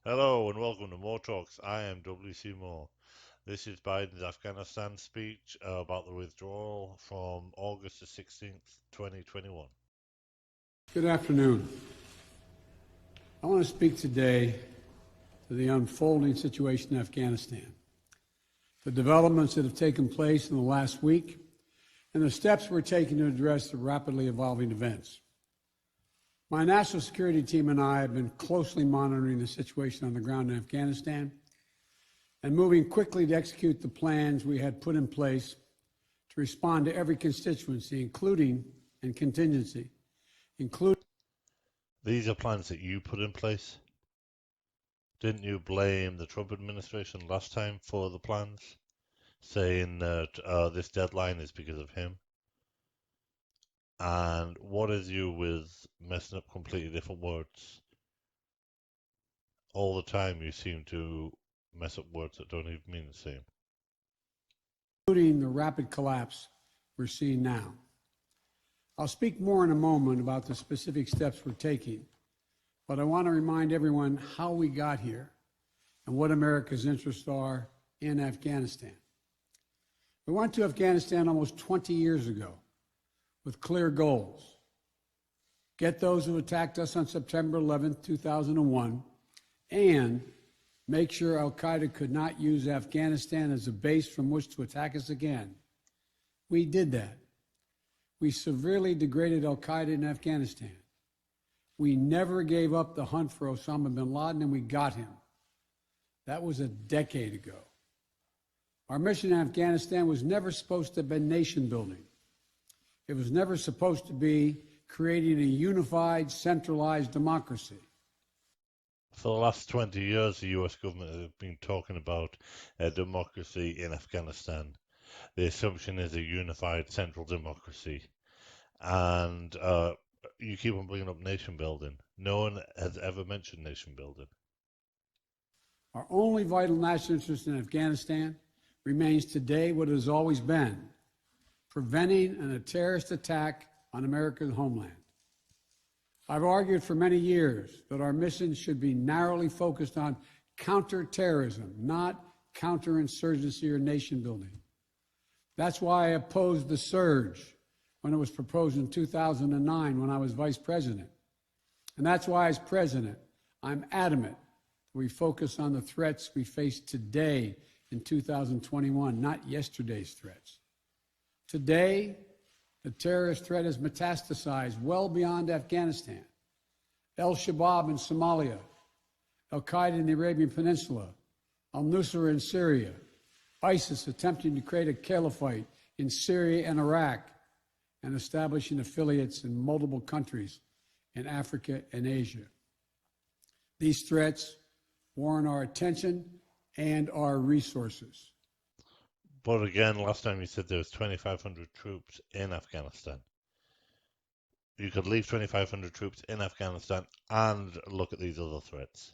Hello and welcome to More Talks. I am W.C. Moore. This is Biden's Afghanistan speech about the withdrawal from August the 16th, 2021. Good afternoon. I want to speak today to the unfolding situation in Afghanistan, the developments that have taken place in the last week, and the steps we're taking to address the rapidly evolving events. My national security team and I have been closely monitoring the situation on the ground in Afghanistan and moving quickly to execute the plans we had put in place to respond to every constituency, including and contingency, including. These are plans that you put in place. Didn't you blame the Trump administration last time for the plans, saying that this deadline is because of him? And what is you with messing up completely different words? All the time you seem to mess up words that don't even mean the same. Including the rapid collapse we're seeing now. I'll speak more in a moment about the specific steps we're taking, but I want to remind everyone how we got here and what America's interests are in Afghanistan. We went to Afghanistan almost 20 years ago with clear goals. Get those who attacked us on September 11th, 2001, and make sure al-Qaeda could not use Afghanistan as a base from which to attack us again. We did that. We severely degraded al-Qaeda in Afghanistan. We never gave up the hunt for Osama bin Laden, and we got him. That was a decade ago. Our mission in Afghanistan was never supposed to have been nation building. It was never supposed to be creating a unified, centralized democracy. For the last 20 years, the US government has been talking about a democracy in Afghanistan. The assumption is a unified central democracy. And you keep on bringing up nation building. No one has ever mentioned nation building. Our only vital national interest in Afghanistan remains today what it has always been: preventing a terrorist attack on America's homeland. I've argued for many years that our mission should be narrowly focused on counterterrorism, not counterinsurgency or nation building. That's why I opposed the surge when it was proposed in 2009 when I was vice president. And that's why, as president, I'm adamant that we focus on the threats we face today in 2021, not yesterday's threats. Today, the terrorist threat has metastasized well beyond Afghanistan. Al-Shabaab in Somalia, Al-Qaeda in the Arabian Peninsula, al-Nusra in Syria, ISIS attempting to create a caliphate in Syria and Iraq, and establishing affiliates in multiple countries in Africa and Asia. These threats warrant our attention and our resources. But again, last time you said there was 2,500 troops in Afghanistan. You could leave 2,500 troops in Afghanistan and look at these other threats.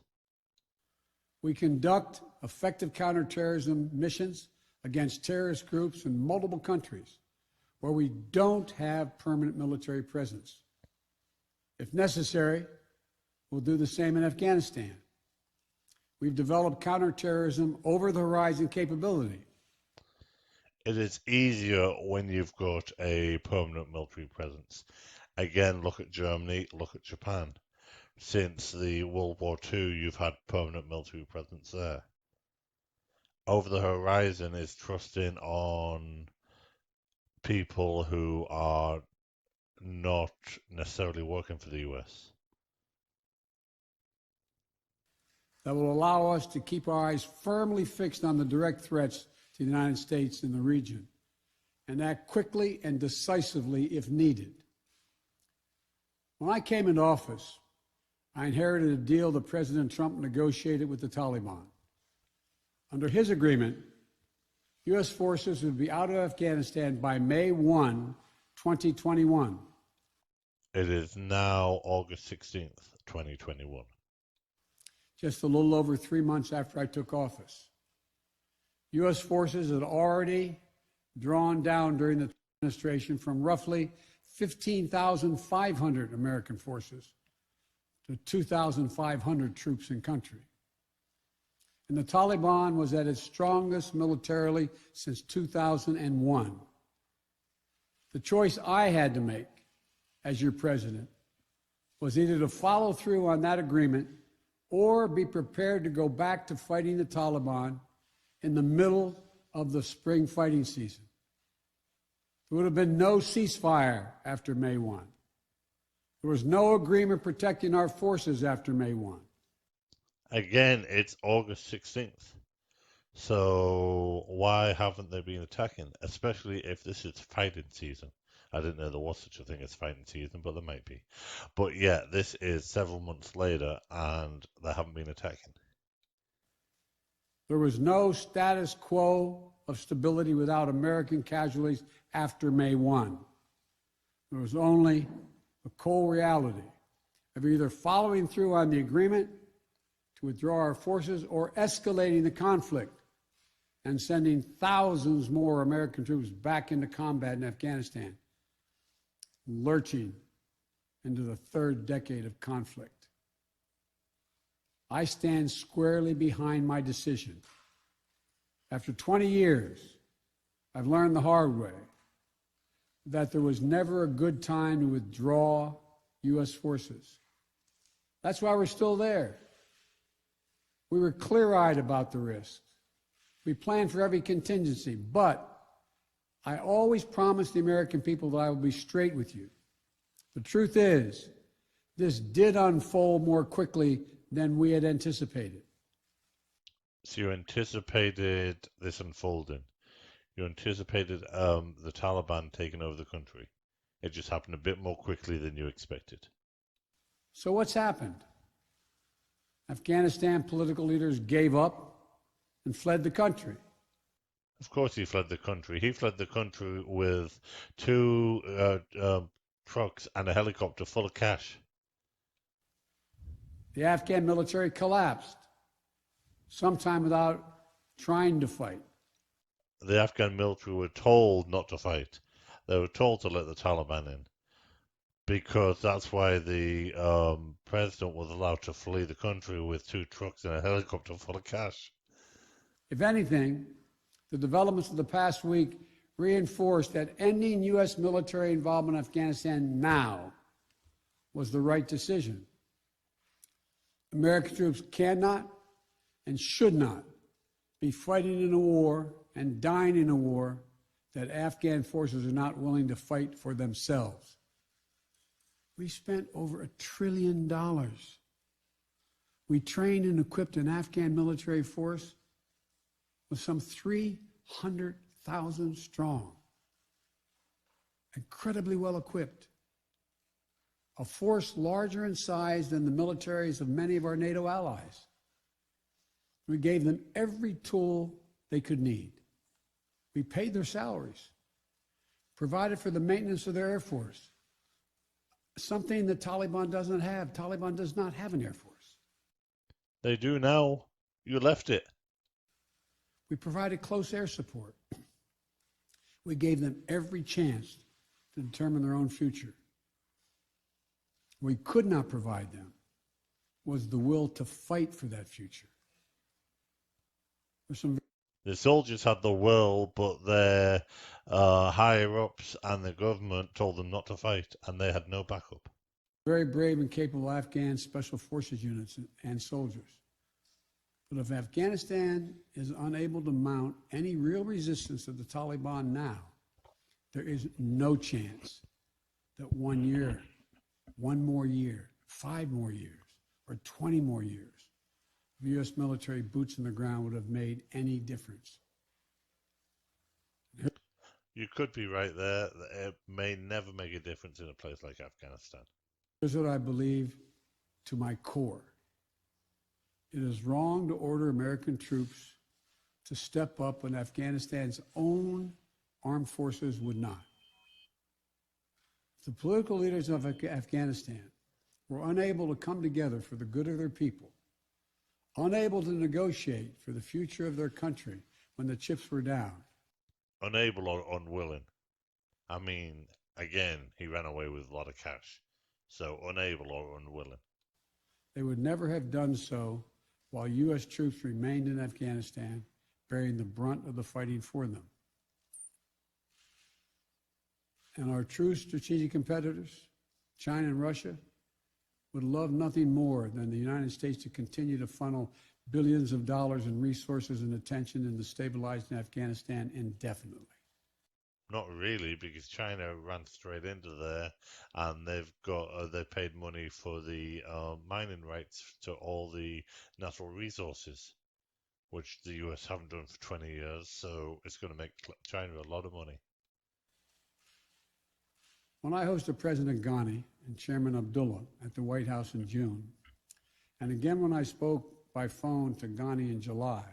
We conduct effective counterterrorism missions against terrorist groups in multiple countries where we don't have permanent military presence. If necessary, we'll do the same in Afghanistan. We've developed counterterrorism over-the-horizon capability. It is easier when you've got a permanent military presence. Again, look at Germany, look at Japan. Since the World War II, you've had permanent military presence there. Over the horizon is trusting on people who are not necessarily working for the US. That will allow us to keep our eyes firmly fixed on the direct threats to the United States and the region, and act quickly and decisively if needed. When I came into office, I inherited a deal that President Trump negotiated with the Taliban. Under his agreement, U.S. forces would be out of Afghanistan by May 1, 2021. It is now August 16th, 2021. Just a little over 3 months after I took office. U.S. forces had already drawn down during the administration from roughly 15,500 American forces to 2,500 troops in country. And the Taliban was at its strongest militarily since 2001. The choice I had to make as your president was either to follow through on that agreement or be prepared to go back to fighting the Taliban in the middle of the spring fighting season. There would have been no ceasefire after May 1. There was no agreement protecting our forces after May 1. Again, it's August 16th. So why haven't they been attacking? Especially if this is fighting season. I didn't know there was such a thing as fighting season, but there might be. But yeah, this is several months later and they haven't been attacking. There was no status quo of stability without American casualties after May 1. There was only a cold reality of either following through on the agreement to withdraw our forces or escalating the conflict and sending thousands more American troops back into combat in Afghanistan, lurching into the third decade of conflict. I stand squarely behind my decision. After 20 years, I've learned the hard way that there was never a good time to withdraw U.S. forces. That's why we're still there. We were clear-eyed about the risks. We planned for every contingency, but I always promised the American people that I would be straight with you. The truth is, this did unfold more quickly than we had anticipated. So you anticipated this unfolding. You anticipated the Taliban taking over the country. It just happened a bit more quickly than you expected. So what's happened? Afghanistan political leaders gave up and fled the country. Of course, he fled the country. He fled the country with two trucks and a helicopter full of cash. The Afghan military collapsed, sometime without trying to fight. The Afghan military were told not to fight. They were told to let the Taliban in because that's why the president was allowed to flee the country with two trucks and a helicopter full of cash. If anything, the developments of the past week reinforced that ending U.S. military involvement in Afghanistan now was the right decision. American troops cannot and should not be fighting in a war and dying in a war that Afghan forces are not willing to fight for themselves. We spent over $1 trillion. We trained and equipped an Afghan military force with some 300,000 strong, incredibly well equipped, a force larger in size than the militaries of many of our NATO allies. We gave them every tool they could need. We paid their salaries, provided for the maintenance of their Air Force, something the Taliban doesn't have. Taliban does not have an Air Force. They do now. You left it. We provided close air support. We gave them every chance to determine their own future. We could not provide them was the will to fight for that future. The soldiers had the will, but their higher ups and the government told them not to fight, and they had no backup. Very brave and capable Afghan special forces units and soldiers. But if Afghanistan is unable to mount any real resistance to the Taliban now, there is no chance that 1 year, 1 more year, 5 more years, or 20 more years of U.S. military boots on the ground would have made any difference. You could be right there. It may never make a difference in a place like Afghanistan. Here's what I believe to my core. It is wrong to order American troops to step up when Afghanistan's own armed forces would not. If the political leaders of Afghanistan were unable to come together for the good of their people, unable to negotiate for the future of their country when the chips were down. Unable or unwilling. I mean, again, he ran away with a lot of cash. So unable or unwilling. They would never have done so while U.S. troops remained in Afghanistan, bearing the brunt of the fighting for them. And our true strategic competitors, China and Russia, would love nothing more than the United States to continue to funnel billions of dollars in resources and attention into stabilizing Afghanistan indefinitely. Not really, because China ran straight into there, and they paid money for the mining rights to all the natural resources, which the US haven't done for 20 years. So it's going to make China a lot of money. When I hosted President Ghani and Chairman Abdullah at the White House in June, and again when I spoke by phone to Ghani in July,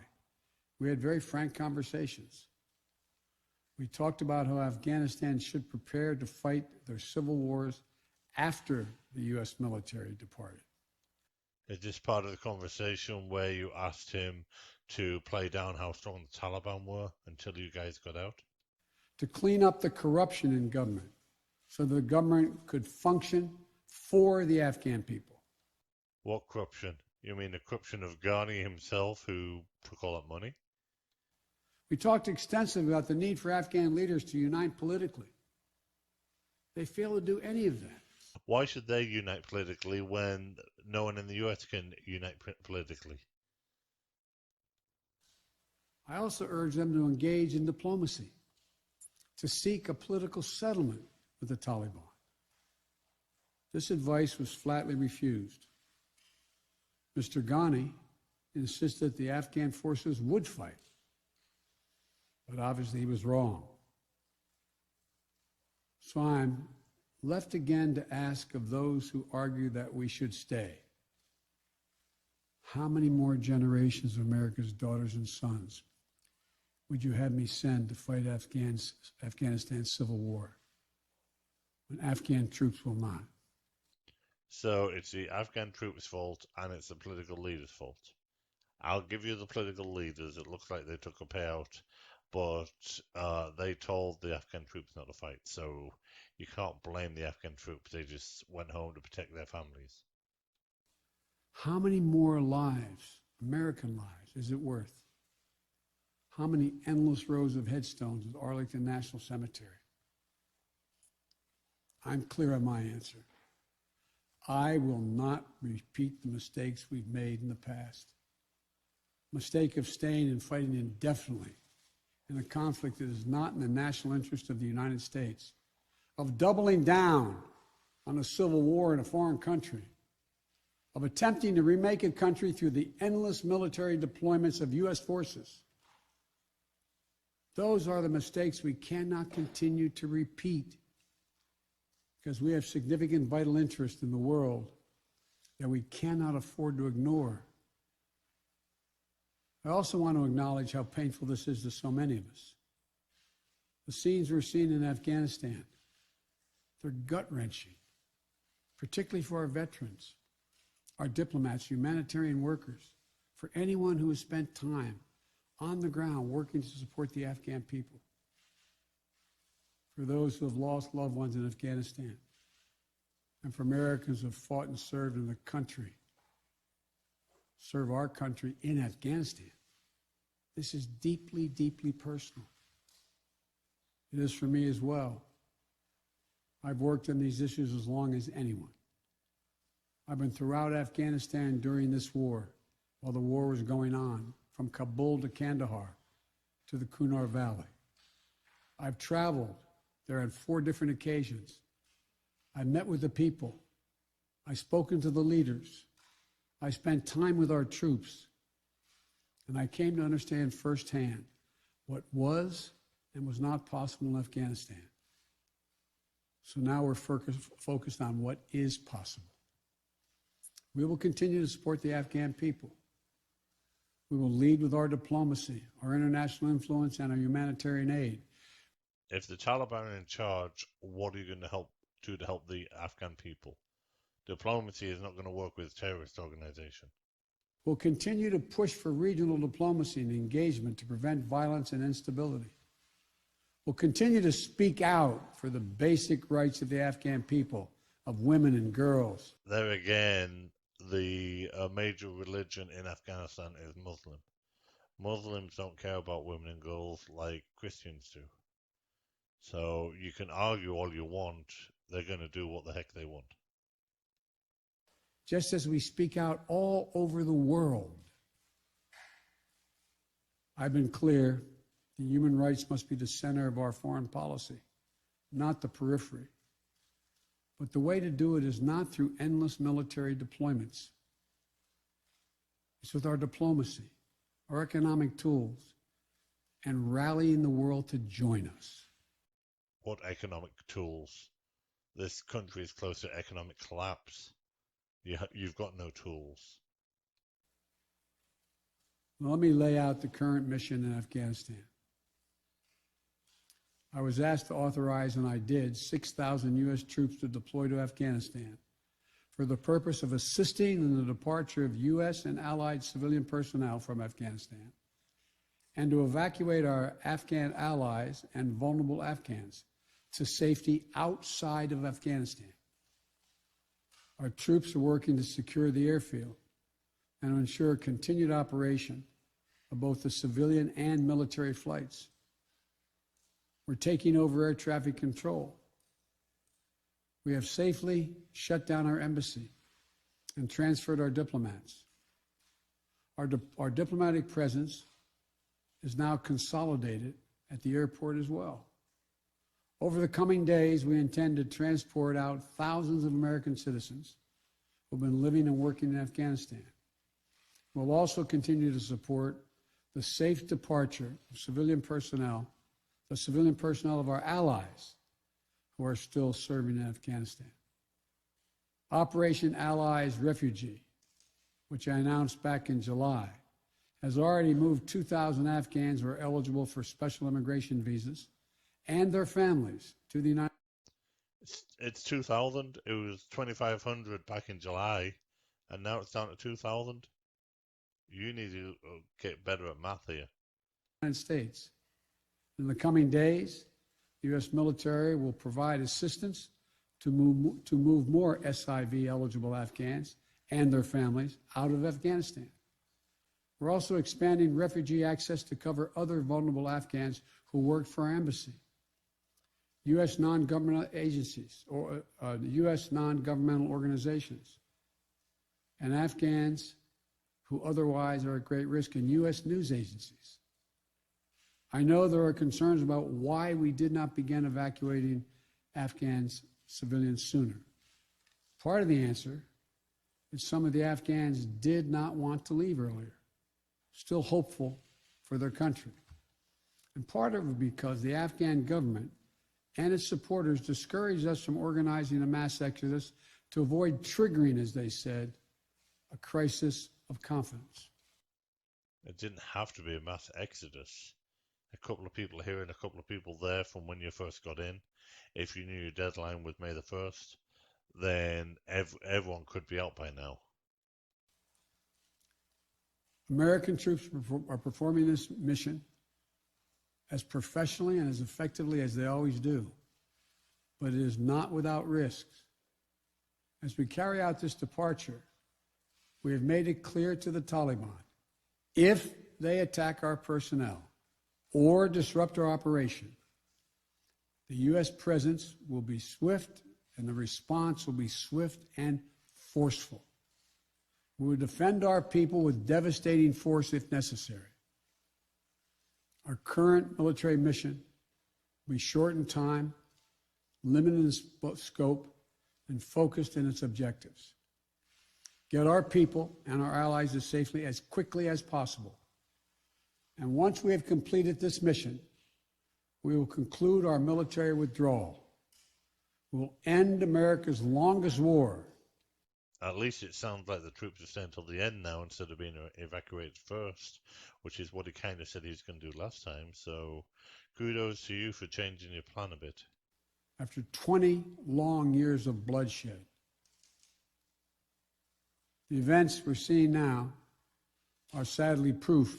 we had very frank conversations. We talked about how Afghanistan should prepare to fight their civil wars after the U.S. military departed. Is this part of the conversation where you asked him to play down how strong the Taliban were until you guys got out? To clean up the corruption in government so the government could function for the Afghan people. What corruption? You mean the corruption of Ghani himself, who took all that money? We talked extensively about the need for Afghan leaders to unite politically. They fail to do any of that. Why should they unite politically when no one in the US can unite politically? I also urge them to engage in diplomacy, to seek a political settlement with the Taliban. This advice was flatly refused. Mr. Ghani insisted the Afghan forces would fight, but obviously he was wrong. So I'm left again to ask of those who argue that we should stay, how many more generations of America's daughters and sons would you have me send to fight Afghanistan's civil war when Afghan troops will not? So it's the Afghan troops' fault and it's the political leaders' fault. I'll give you the political leaders. It looks like they took a payout, but they told the Afghan troops not to fight. So you can't blame the Afghan troops. They just went home to protect their families. How many more lives, American lives, is it worth? How many endless rows of headstones at Arlington National Cemetery? I'm clear on my answer. I will not repeat the mistakes we've made in the past. Mistake of staying and fighting indefinitely in a conflict that is not in the national interest of the United States, of doubling down on a civil war in a foreign country, of attempting to remake a country through the endless military deployments of U.S. forces. Those are the mistakes we cannot continue to repeat because we have significant vital interest in the world that we cannot afford to ignore. I also want to acknowledge how painful this is to so many of us. The scenes we're seeing in Afghanistan, they're gut-wrenching, particularly for our veterans, our diplomats, humanitarian workers, for anyone who has spent time on the ground working to support the Afghan people, for those who have lost loved ones in Afghanistan, and for Americans who have fought and served in the country, serve our country in Afghanistan. This is deeply, deeply personal. It is for me as well. I've worked on these issues as long as anyone. I've been throughout Afghanistan during this war, while the war was going on, from Kabul to Kandahar to the Kunar Valley. I've traveled there on 4 different occasions. I met with the people. I've spoken to the leaders. I spent time with our troops. And I came to understand firsthand what was and was not possible in Afghanistan. So now we're focused on what is possible. We will continue to support the Afghan people. We will lead with our diplomacy, our international influence, and our humanitarian aid. If the Taliban are in charge, what are you going to do to help the Afghan people? Diplomacy is not going to work with a terrorist organization. We'll continue to push for regional diplomacy and engagement to prevent violence and instability. We'll continue to speak out for the basic rights of the Afghan people, of women and girls. There again, the major religion in Afghanistan is Muslim. Muslims don't care about women and girls like Christians do. So you can argue all you want, they're going to do what the heck they want. Just as we speak out all over the world, I've been clear that human rights must be the center of our foreign policy, not the periphery. But the way to do it is not through endless military deployments. It's with our diplomacy, our economic tools, and rallying the world to join us. What economic tools? This country is close to economic collapse. You've got no tools. Well, let me lay out the current mission in Afghanistan. I was asked to authorize, and I did, 6,000 U.S. troops to deploy to Afghanistan for the purpose of assisting in the departure of U.S. and allied civilian personnel from Afghanistan and to evacuate our Afghan allies and vulnerable Afghans to safety outside of Afghanistan. Our troops are working to secure the airfield and to ensure continued operation of both the civilian and military flights. We're taking over air traffic control. We have safely shut down our embassy and transferred our diplomats. Our diplomatic presence is now consolidated at the airport as well. Over the coming days, we intend to transport out thousands of American citizens who have been living and working in Afghanistan. We'll also continue to support the safe departure of civilian personnel, the civilian personnel of our allies who are still serving in Afghanistan. Operation Allies Refugee, which I announced back in July, has already moved 2,000 Afghans who are eligible for special immigration visas and their families to the United States. It's 2,000. It was 2,500 back in July, and now it's down to 2,000. You need to get better at math here. States. In the coming days, the U.S. military will provide assistance to move more SIV-eligible Afghans and their families out of Afghanistan. We're also expanding refugee access to cover other vulnerable Afghans who work for our embassy. U.S. non-governmental agencies or U.S. non-governmental organizations and Afghans who otherwise are at great risk in U.S. news agencies. I know there are concerns about why we did not begin evacuating Afghans civilians sooner. Part of the answer is some of the Afghans did not want to leave earlier, still hopeful for their country. And part of it because the Afghan government and its supporters discouraged us from organizing a mass exodus to avoid triggering, as they said, a crisis of confidence. It didn't have to be a mass exodus. A couple of people here and a couple of people there from when you first got in. If you knew your deadline was May the 1st, then everyone could be out by now. American troops are performing this mission as professionally and as effectively as they always do, but it is not without risks. As we carry out this departure, we have made it clear to the Taliban, if they attack our personnel or disrupt our operation, the U.S. presence will be swift and the response will be swift and forceful. We will defend our people with devastating force if necessary. Our current military mission will be short in time, limited in scope, and focused in its objectives. Get our people and our allies as safely as quickly as possible. And once we have completed this mission, we will conclude our military withdrawal. We will end America's longest war. At least it sounds like the troops are staying until the end now instead of being evacuated first, which is what he kind of said he was going to do last time. So kudos to you for changing your plan a bit. After 20 long years of bloodshed, the events we're seeing now are sadly proof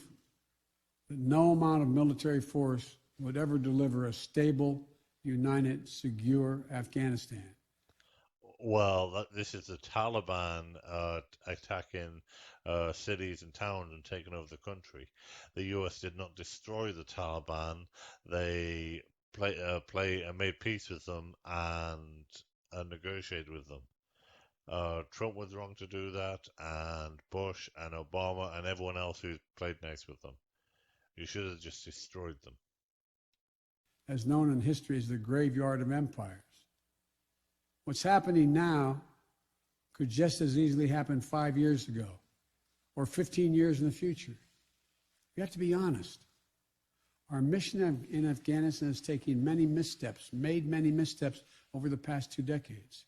that no amount of military force would ever deliver a stable, united, secure Afghanistan. Well, this is the Taliban attacking cities and towns and taking over the country. The US did not destroy the Taliban. They made peace with them and negotiated with them. Trump was wrong to do that, and Bush and Obama and everyone else who played nice with them. You should have just destroyed them. As known in history as the graveyard of empires. What's happening now could just as easily happen 5 years ago or 15 years in the future. We have to be honest. Our mission in Afghanistan is taking many missteps, made many missteps over the past 2 decades.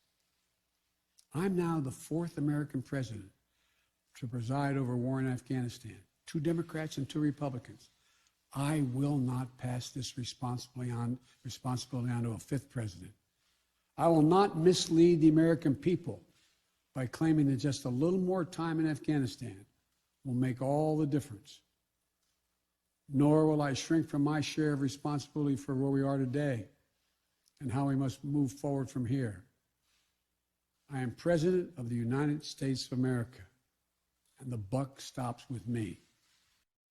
I'm now the 4th American president to preside over war in Afghanistan. 2 Democrats and 2 Republicans. I will not pass this responsibility on to a 5th president. I will not mislead the American people by claiming that just a little more time in Afghanistan will make all the difference. Nor will I shrink from my share of responsibility for where we are today and how we must move forward from here. I am President of the United States of America, and the buck stops with me.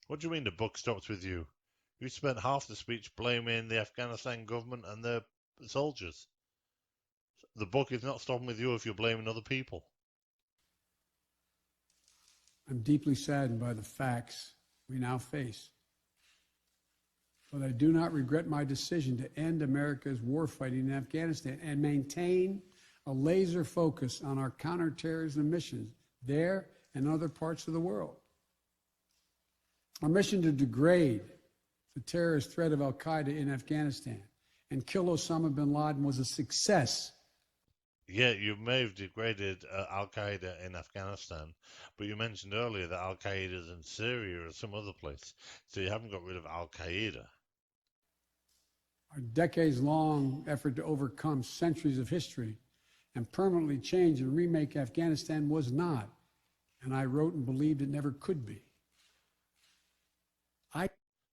What do you mean the buck stops with you? You spent half the speech blaming the Afghanistan government and their soldiers. The buck is not stopping with you if you're blaming other people. I'm deeply saddened by the facts we now face. But I do not regret my decision to end America's warfighting in Afghanistan and maintain a laser focus on our counterterrorism missions there and other parts of the world. Our mission to degrade the terrorist threat of al-Qaeda in Afghanistan and kill Osama bin Laden was a success. Yeah, you may have degraded al-Qaeda in Afghanistan, but you mentioned earlier that al-Qaeda is in Syria or some other place, so you haven't got rid of al-Qaeda. Our decades-long effort to overcome centuries of history and permanently change and remake Afghanistan was not, and I wrote and believed it never could be.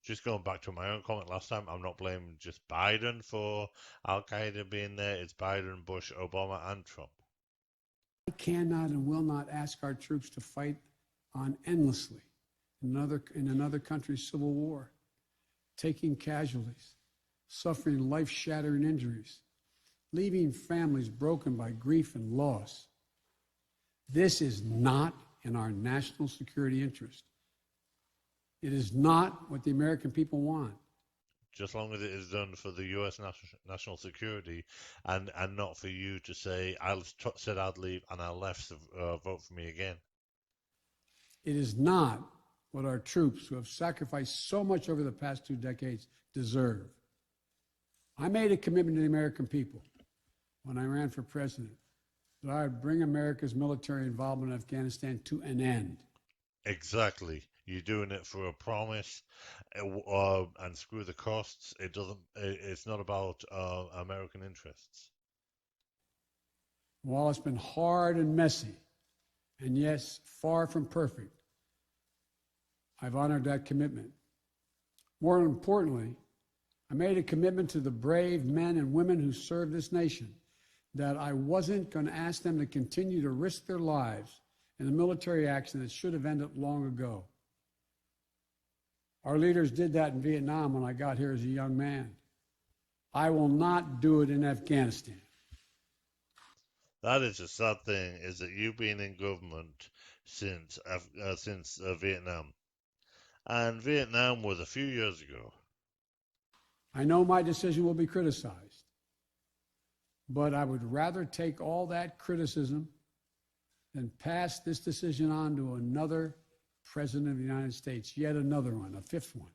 Just going back to my own comment last time, I'm not blaming just Biden for al-Qaeda being there. It's Biden, Bush, Obama, and Trump. I cannot and will not ask our troops to fight on endlessly in another country's civil war, taking casualties, suffering life-shattering injuries, leaving families broken by grief and loss. This is not in our national security interest. It is not what the American people want. Just long as it is done for the U.S. national security and not for you to say, I said I'd leave and I left, so vote for me again. It is not what our troops, who have sacrificed so much over the past 2 decades, deserve. I made a commitment to the American people when I ran for president that I would bring America's military involvement in Afghanistan to an end. Exactly. You're doing it for a promise, and screw the costs. It's not about American interests. While it's been hard and messy, and yes, far from perfect, I've honored that commitment. More importantly, I made a commitment to the brave men and women who serve this nation that I wasn't going to ask them to continue to risk their lives in a military action that should have ended long ago. Our leaders did that in Vietnam when I got here as a young man. I will not do it in Afghanistan. That is the sad thing, is that you've been in government since Vietnam. And Vietnam was a few years ago. I know my decision will be criticized, but I would rather take all that criticism than pass this decision on to another President of the United States, yet another one, a 5th one,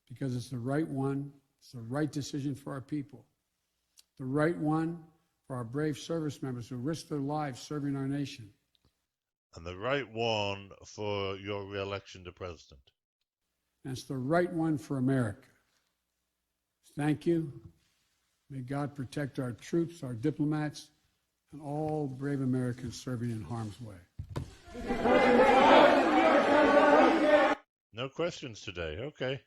because it's the right one, it's the right decision for our people, the right one for our brave service members who risk their lives serving our nation. And the right one for your re-election to president. And it's the right one for America. Thank you. May God protect our troops, our diplomats, and all brave Americans serving in harm's way. No questions today. Okay.